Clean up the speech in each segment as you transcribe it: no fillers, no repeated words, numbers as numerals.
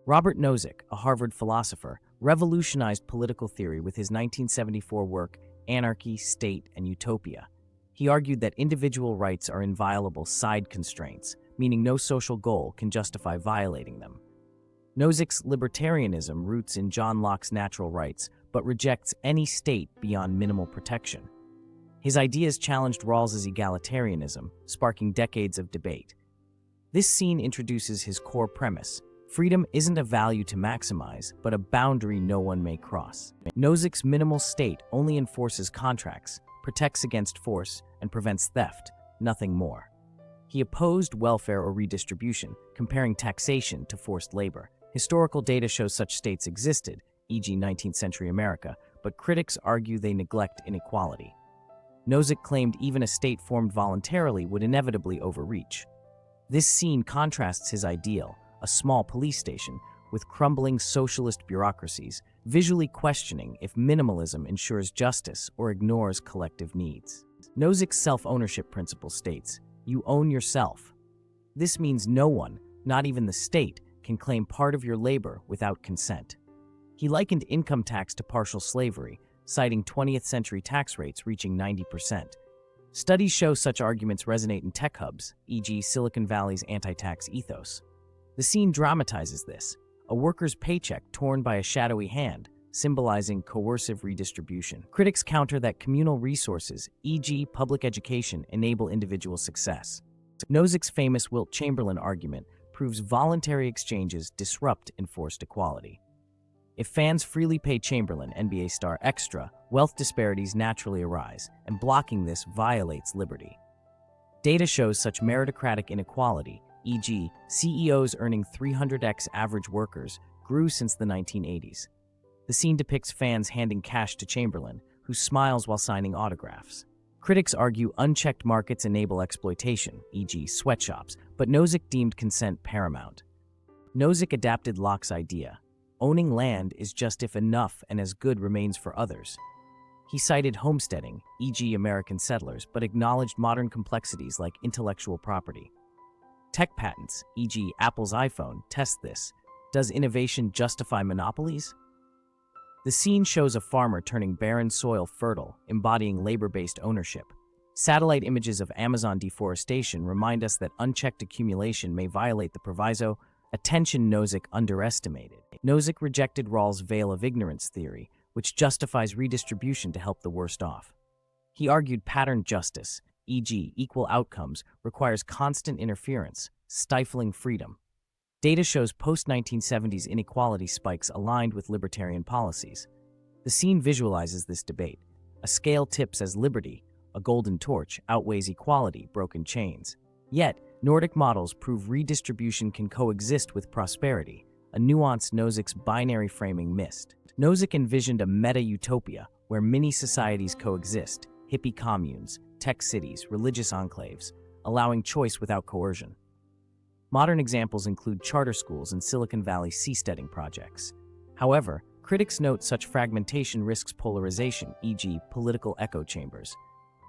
Robert Nozick, a Harvard philosopher, revolutionized political theory with his 1974 work, Anarchy, State, and Utopia. He argued that individual rights are inviolable side constraints, meaning no social goal can justify violating them. Nozick's libertarianism roots in John Locke's natural rights, but rejects any state beyond minimal protection. His ideas challenged Rawls's egalitarianism, sparking decades of debate. This scene introduces his core premise: freedom isn't a value to maximize, but a boundary no one may cross. Nozick's minimal state only enforces contracts, protects against force, and prevents theft, nothing more. He opposed welfare or redistribution, comparing taxation to forced labor. Historical data shows such states existed, e.g. 19th century America, but critics argue they neglect inequality. Nozick claimed even a state formed voluntarily would inevitably overreach. This scene contrasts his ideal, a small police station, with crumbling socialist bureaucracies, visually questioning if minimalism ensures justice or ignores collective needs. Nozick's self-ownership principle states, "You own yourself." This means no one, not even the state, can claim part of your labor without consent. He likened income tax to partial slavery, citing 20th century tax rates reaching 90%. Studies show such arguments resonate in tech hubs, e.g. Silicon Valley's anti-tax ethos. The scene dramatizes this, a worker's paycheck torn by a shadowy hand, symbolizing coercive redistribution. Critics counter that communal resources, e.g. public education, enable individual success. Nozick's famous Wilt Chamberlain argument proves voluntary exchanges disrupt enforced equality. If fans freely pay Chamberlain, NBA star, extra, wealth disparities naturally arise, and blocking this violates liberty. Data shows such meritocratic inequality, e.g., CEOs earning 300x average workers, grew since the 1980s. The scene depicts fans handing cash to Chamberlain, who smiles while signing autographs. Critics argue unchecked markets enable exploitation, e.g. sweatshops, but Nozick deemed consent paramount. Nozick adapted Locke's idea: owning land is just if enough and as good remains for others. He cited homesteading, e.g. American settlers, but acknowledged modern complexities like intellectual property. Tech patents, e.g. Apple's iPhone, test this. Does innovation justify monopolies? The scene shows a farmer turning barren soil fertile, embodying labor-based ownership. Satellite images of Amazon deforestation remind us that unchecked accumulation may violate the Proviso, a tension Nozick underestimated. Nozick rejected Rawls' veil of ignorance theory, which justifies redistribution to help the worst off. He argued pattern justice, e.g. equal outcomes, requires constant interference, stifling freedom. Data shows post-1970s inequality spikes aligned with libertarian policies. The scene visualizes this debate. A scale tips as liberty, a golden torch, outweighs equality, broken chains. Yet, Nordic models prove redistribution can coexist with prosperity, a nuance Nozick's binary framing missed. Nozick envisioned a meta-utopia where mini-societies coexist, hippie communes, tech cities, religious enclaves, allowing choice without coercion. Modern examples include charter schools and Silicon Valley seasteading projects. However, critics note such fragmentation risks polarization, e.g. political echo chambers.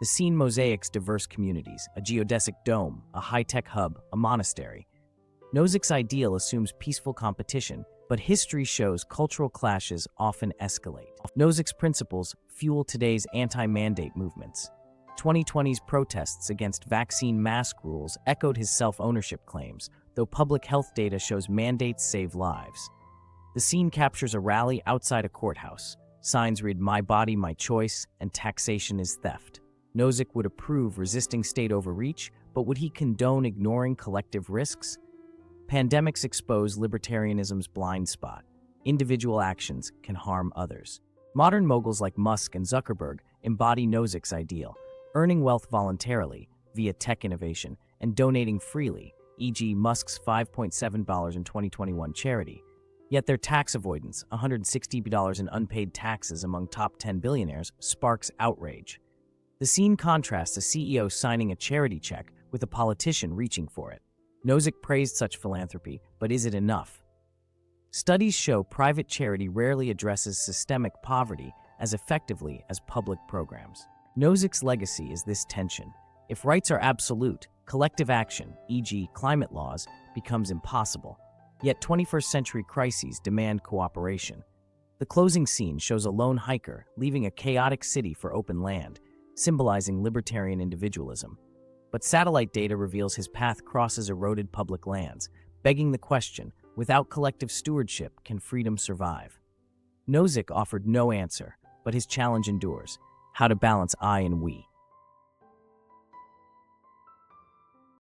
The scene mosaics diverse communities, a geodesic dome, a high-tech hub, a monastery. Nozick's ideal assumes peaceful competition, but history shows cultural clashes often escalate. Nozick's principles fuel today's anti-mandate movements. 2020's protests against vaccine mask rules echoed his self-ownership claims, though public health data shows mandates save lives. The scene captures a rally outside a courthouse. Signs read "My body, my choice," and "Taxation is theft." Nozick would approve resisting state overreach, but would he condone ignoring collective risks? Pandemics expose libertarianism's blind spot. Individual actions can harm others. Modern moguls like Musk and Zuckerberg embody Nozick's ideal, earning wealth voluntarily via tech innovation and donating freely, e.g. Musk's $5.7 in 2021 charity. Yet their tax avoidance, $160 in unpaid taxes among top 10 billionaires, sparks outrage. The scene contrasts a CEO signing a charity check with a politician reaching for it. Nozick praised such philanthropy, but is it enough? Studies show private charity rarely addresses systemic poverty as effectively as public programs. Nozick's legacy is this tension. If rights are absolute, collective action, e.g. climate laws, becomes impossible. Yet 21st century crises demand cooperation. The closing scene shows a lone hiker leaving a chaotic city for open land, symbolizing libertarian individualism. But satellite data reveals his path crosses eroded public lands, begging the question, without collective stewardship, can freedom survive? Nozick offered no answer, but his challenge endures: how to balance I and we.